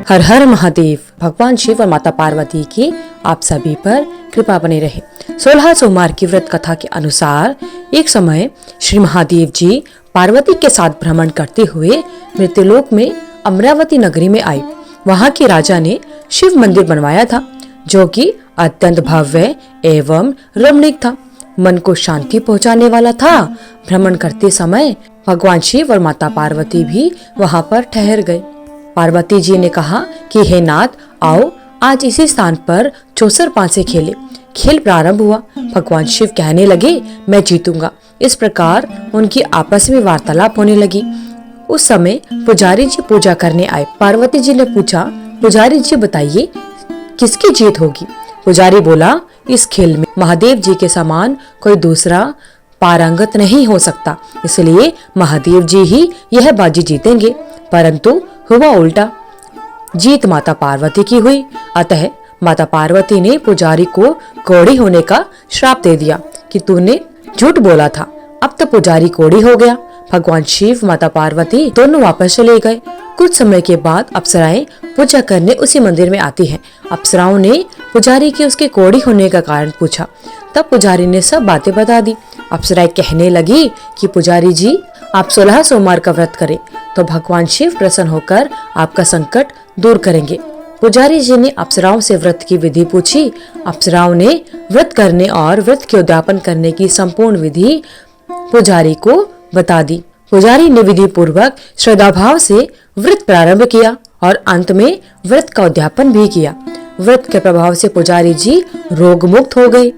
हर हर महादेव। भगवान शिव और माता पार्वती की आप सभी पर कृपा बनी रहे। 16 सोमवार की व्रत कथा के अनुसार एक समय श्री महादेव जी पार्वती के साथ भ्रमण करते हुए मृत्युलोक में अमरावती नगरी में आए। वहां के राजा ने शिव मंदिर बनवाया था जो कि अत्यंत भव्य एवं रमणीक था, मन को शांति पहुंचाने वाला था। भ्रमण करते समय भगवान शिव और माता पार्वती भी वहां पर ठहर गए। पार्वती जी ने कहा कि हे नाथ, आओ आज इसी स्थान पर चौसर पांसे खेले। खेल प्रारंभ हुआ। भगवान शिव कहने लगे, मैं जीतूंगा। इस प्रकार उनकी आपस में वार्तालाप होने लगी। उस समय पुजारी जी पूजा करने आए। पार्वती जी ने पूछा, पुजारी जी बताइए किसकी जीत होगी? पुजारी बोला, इस खेल में महादेव जी के समान कोई दूसरा पारंगत नहीं हो सकता, इसलिए महादेव जी ही यह बाजी जीतेंगे। परंतु हुआ उल्टा, जीत माता पार्वती की हुई। अतः माता पार्वती ने पुजारी को कोढ़ी होने का श्राप दे दिया कि तूने झूठ बोला था। अब तो पुजारी कोढ़ी हो गया। भगवान शिव माता पार्वती दोनों वापस चले गए। कुछ समय के बाद अप्सराएं पूजा करने उसी मंदिर में आती हैं। अप्सराओं ने पुजारी के उसके कोढ़ी होने का कारण पूछा। तब पुजारी ने सब बातें बता दी। अप्सराएं कहने लगी कि पुजारी जी, आप 16 सोमवार का व्रत करें तो भगवान शिव प्रसन्न होकर आपका संकट दूर करेंगे। पुजारी जी ने अप्सराओं से व्रत की विधि पूछी। अप्सराओं ने व्रत करने और व्रत के उद्यापन करने की संपूर्ण विधि पुजारी को बता दी। पुजारी ने विधि पूर्वक श्रद्धा भाव से व्रत प्रारंभ किया और अंत में व्रत का उद्यापन भी किया। व्रत के प्रभाव से पुजारी जी रोग मुक्त हो गए।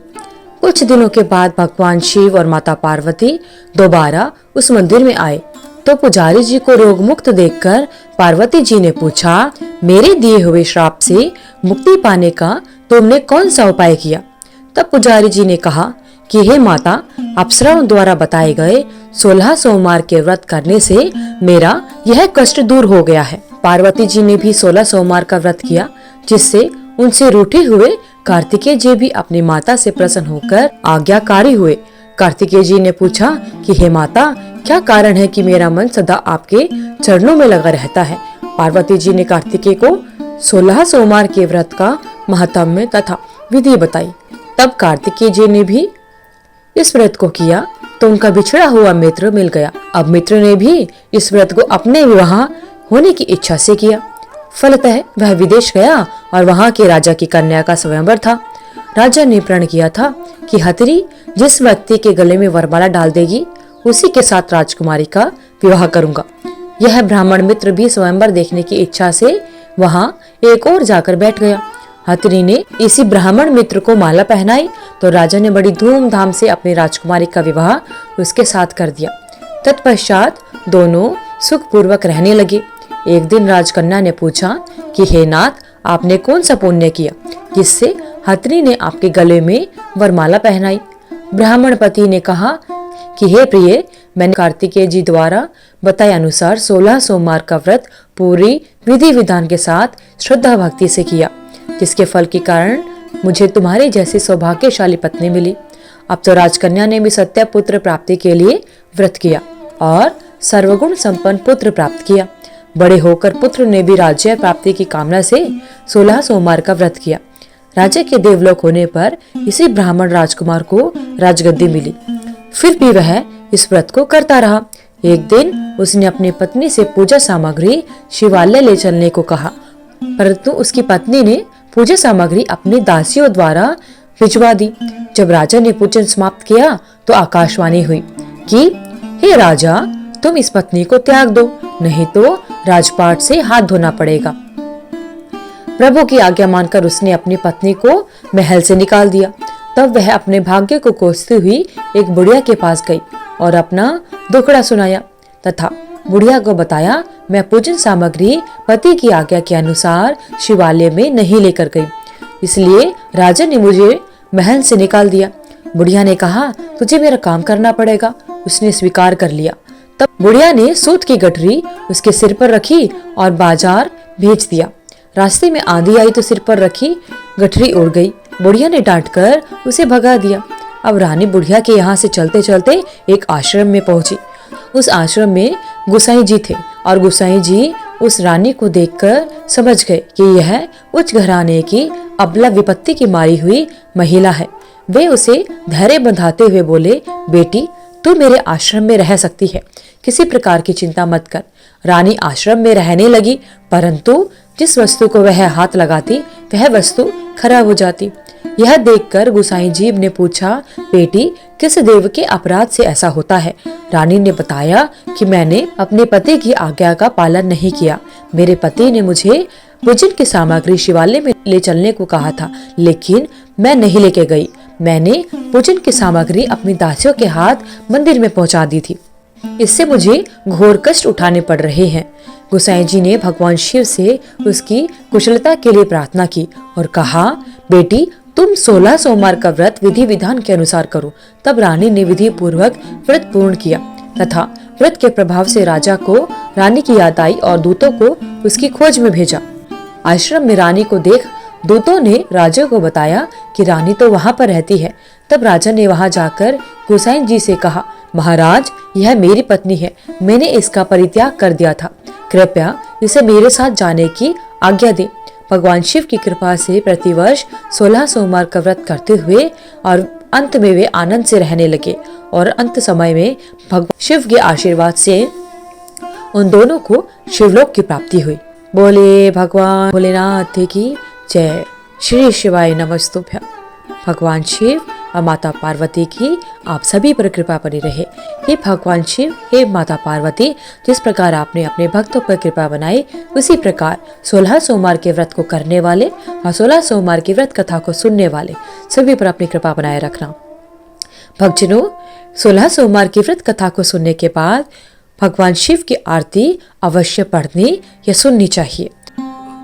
कुछ दिनों के बाद भगवान शिव और माता पार्वती दोबारा उस मंदिर में आए तो पुजारी जी को रोग मुक्त देखकर पार्वती जी ने पूछा, मेरे दिए हुए श्राप से मुक्ति पाने का तुमने कौन सा उपाय किया? तब पुजारी जी ने कहा कि हे माता, अप्सराओं द्वारा बताए गए 16 सोमवार के व्रत करने से मेरा यह कष्ट दूर हो गया है। पार्वती जी ने भी 16 सोमवार का व्रत किया, जिससे उनसे रूठे हुए कार्तिकेय जी भी अपनी माता से प्रसन्न होकर आज्ञाकारी हुए। कार्तिकेय जी ने पूछा कि हे माता, क्या कारण है कि मेरा मन सदा आपके चरणों में लगा रहता है? पार्वती जी ने कार्तिकेय को 16 सोमवार के व्रत का महात्म्य तथा विधि बताई। तब कार्तिकेय जी ने भी इस व्रत को किया तो उनका बिछड़ा हुआ मित्र मिल गया। अब मित्र ने भी इस व्रत को अपने विवाह होने की इच्छा से किया। फलतः वह विदेश गया और वहां के राजा की कन्या का स्वयंवर था। राजा ने प्रण किया था कि हथरी जिस व्यक्ति के गले में वरमाला डाल देगी उसी के साथ राजकुमारी का विवाह करूंगा। यह ब्राह्मण मित्र भी स्वयंवर देखने की इच्छा से वहां एक और जाकर बैठ गया। हथरी ने इसी ब्राह्मण मित्र को माला पहनाई तो राजा ने बड़ी धूमधाम से अपनी राजकुमारी का विवाह उसके साथ कर दिया। तत्पश्चात दोनों सुखपूर्वक रहने लगे। एक दिन राजकन्या ने पूछा कि हे नाथ, आपने कौन सा पुण्य किया जिससे हथनी ने आपके गले में वरमाला पहनाई? ब्राह्मण पति ने कहा कि हे प्रिय, मैंने कार्तिकेय जी द्वारा बताए अनुसार 16 सोमवार का व्रत पूरी विधि विधान के साथ श्रद्धा भक्ति से किया, जिसके फल के कारण मुझे तुम्हारे जैसी सौभाग्यशाली पत्नी मिली। अब तो राजकन्या ने भी सत्य पुत्र प्राप्ति के लिए व्रत किया और सर्वगुण संपन्न पुत्र प्राप्त किया। बड़े होकर पुत्र ने भी राज्य प्राप्ति की कामना से 16 सोमवार का व्रत किया। राज्य के देवलोक होने पर इसी ब्राह्मण राजकुमार को राजगद्दी मिली। फिर भी वह इस व्रत को करता रहा। एक दिन उसने अपनी पत्नी से पूजा सामग्री शिवालय ले चलने को कहा, परंतु उसकी पत्नी ने पूजा सामग्री अपनी दासियों द्वारा भिजवा दी। जब राजा ने पूजन समाप्त किया तो आकाशवाणी हुई कि हे राजा, तुम इस पत्नी को त्याग दो, नहीं तो राजपाट से हाथ धोना पड़ेगा। प्रभु की आज्ञा मानकर उसने अपनी पत्नी को महल से निकाल दिया। तब वह अपने भाग्य को कोसती हुई एक बुढ़िया के पास गई और अपना दुखड़ा सुनाया तथा बुढ़िया को बताया, मैं पूजन सामग्री पति की आज्ञा के अनुसार शिवालय में नहीं लेकर गई, इसलिए राजा ने मुझे महल से निकाल दिया। बुढ़िया ने कहा, तुझे मेरा काम करना पड़ेगा। उसने स्वीकार कर लिया। तब बुढ़िया ने सूत की गठरी उसके सिर पर रखी और बाजार भेज दिया। रास्ते में आंधी आई तो सिर पर रखी गठरी उड़ गई। बुढ़िया ने डांटकर उसे भगा दिया। अब रानी बुढ़िया के यहाँ से चलते चलते एक आश्रम में पहुंची। उस आश्रम में गुसाई जी थे और गुसाई जी उस रानी को देखकर समझ गए कि यह उच्च घराने की अबला विपत्ति की मारी हुई महिला है। वे उसे धैर्य बंधाते हुए बोले, बेटी तू मेरे आश्रम में रह सकती है, किसी प्रकार की चिंता मत कर। रानी आश्रम में रहने लगी, परंतु जिस वस्तु को वह हाथ लगाती वह वस्तु खराब हो जाती। यह देखकर गोसाई जी ने पूछा, बेटी किस देव के अपराध से ऐसा होता है? रानी ने बताया कि मैंने अपने पति की आज्ञा का पालन नहीं किया। मेरे पति ने मुझे पूजन की सामग्री शिवालय में ले चलने को कहा था, लेकिन मैं नहीं लेके गई। मैंने पूजन की सामग्री अपनी दासियों के हाथ मंदिर में पहुंचा दी थी। इससे मुझे घोर कष्ट उठाने पड़ रहे हैं। गोसाई जी ने भगवान शिव से उसकी कुशलता के लिए प्रार्थना की और कहा, बेटी तुम 16 सोमवार का व्रत विधि विधान के अनुसार करो। तब रानी ने विधि पूर्वक व्रत पूर्ण किया तथा व्रत के प्रभाव से राजा को रानी की याद आई और दूतों को उसकी खोज में भेजा। आश्रम में रानी को देख दूतों ने राजा को बताया कि रानी तो वहां पर रहती है। तब राजा ने वहां जाकर गोसाई जी से कहा, महाराज यह मेरी पत्नी है, मैंने इसका परित्याग कर दिया था, कृपया इसे मेरे साथ जाने की आज्ञा दें। भगवान शिव की कृपा से प्रतिवर्ष 16 सोमवार का व्रत करते हुए और अंत में वे आनंद से रहने लगे और अंत समय में भगवान शिव के आशीर्वाद से उन दोनों को शिवलोक की प्राप्ति हुई। बोले भगवान भोलेनाथ की जय। श्री शिवाय नमस्तुभ्यं। भगवान शिव और माता पार्वती की आप सभी पर कृपा बनी रहे। हे भगवान शिव, हे माता पार्वती, जिस प्रकार आपने अपने भक्तों पर कृपा बनाई, उसी प्रकार 16 सोमवार के व्रत को करने वाले और 16 सोमवार की व्रत कथा को सुनने वाले सभी पर अपनी कृपा बनाए रखना। भक्तजनों, 16 सोमवार की व्रत कथा को सुनने के बाद भगवान शिव की आरती अवश्य पढ़नी या सुननी चाहिए।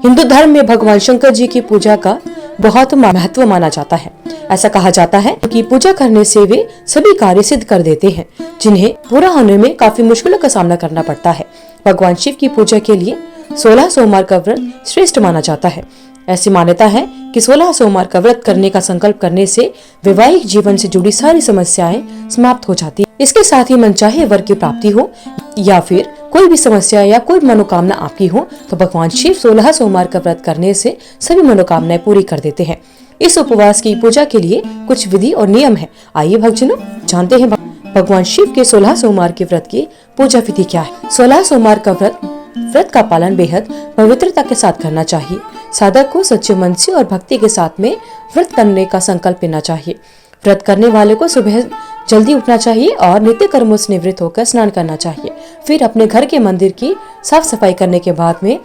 हिंदू धर्म में भगवान शंकर जी की पूजा का बहुत महत्व माना जाता है। ऐसा कहा जाता है कि पूजा करने से वे सभी कार्य सिद्ध कर देते हैं जिन्हें पूरा होने में काफी मुश्किलों का सामना करना पड़ता है। भगवान शिव की पूजा के लिए 16 सोमवार का व्रत श्रेष्ठ माना जाता है। ऐसी मान्यता है कि 16 सोमवार का व्रत करने का संकल्प करने से वैवाहिक जीवन से जुड़ी सारी समस्याएं समाप्त हो जाती है। इसके साथ ही मनचाहे वर की प्राप्ति हो या फिर कोई भी समस्या या कोई मनोकामना आपकी हो तो भगवान शिव 16 सोमवार का व्रत करने से सभी मनोकामनाएं पूरी कर देते हैं। इस उपवास की पूजा के लिए कुछ विधि और नियम है। आइए भक्तजनों जानते हैं भगवान शिव के 16 सोमवार के व्रत की पूजा विधि क्या है। 16 सोमवार का व्रत का पालन बेहद पवित्रता के साथ करना चाहिए। साधक को सच्चे मन से और भक्ति के साथ में व्रत करने का संकल्प लेना चाहिए। व्रत करने वाले को सुबह जल्दी उठना चाहिए और नित्य कर्मों से निवृत्त होकर स्नान करना चाहिए। फिर अपने घर के मंदिर की साफ सफाई करने के बाद में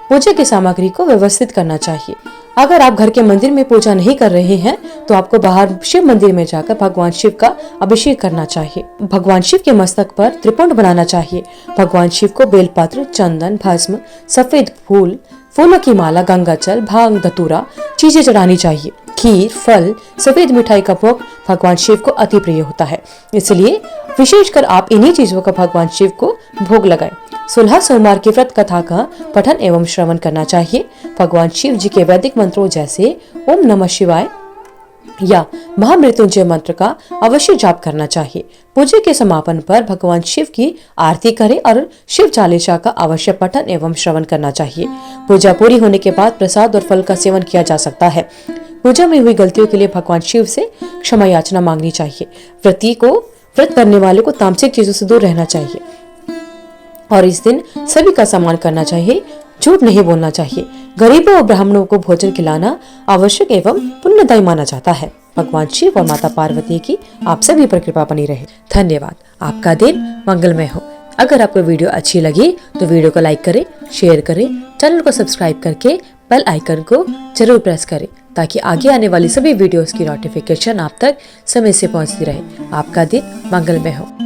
पूजा की सामग्री को व्यवस्थित करना चाहिए। अगर आप घर के मंदिर में पूजा नहीं कर रहे हैं तो आपको बाहर शिव मंदिर में जाकर भगवान शिव का अभिषेक करना चाहिए। भगवान शिव के मस्तक पर त्रिपुंड बनाना चाहिए। भगवान शिव को बेलपत्र, चंदन, भस्म, सफेद फूलों की माला, गंगाजल, भांग, धतूरा चीजें चढ़ानी चाहिए। खीर, फल, सफेद मिठाई का भोग भगवान शिव को अति प्रिय होता है, इसलिए विशेषकर आप इन्हीं चीजों का भगवान शिव को भोग लगाएं। 16 सोमवार की व्रत कथा का पठन एवं श्रवण करना चाहिए। भगवान शिव जी के वैदिक मंत्रों जैसे ओम नमः शिवाय या महामृत्युंजय मंत्र का अवश्य जाप करना चाहिए। पूजा के समापन पर भगवान शिव की आरती करें और शिव चालीसा का अवश्य पठन एवं श्रवण करना चाहिए। पूजा पूरी होने के बाद प्रसाद और फल का सेवन किया जा सकता है। पूजा में हुई गलतियों के लिए भगवान शिव से क्षमा याचना मांगनी चाहिए। व्रत करने वाले को तामसिक चीजों से दूर रहना चाहिए और इस दिन सभी का सम्मान करना चाहिए। झूठ नहीं बोलना चाहिए। गरीबों और ब्राह्मणों को भोजन खिलाना आवश्यक एवं पुण्यदायी माना जाता है। भगवान शिव और माता पार्वती की आप सभी पर कृपा बनी रहे। धन्यवाद। आपका दिन मंगलमय हो। अगर आपको वीडियो अच्छी लगी तो वीडियो को लाइक करें, शेयर करें, चैनल को सब्सक्राइब करके बेल आइकन को जरूर प्रेस करें ताकि आगे आने वाली सभी वीडियोस की नोटिफिकेशन आप तक समय से पहुंचती रहे। आपका दिन मंगलमय हो।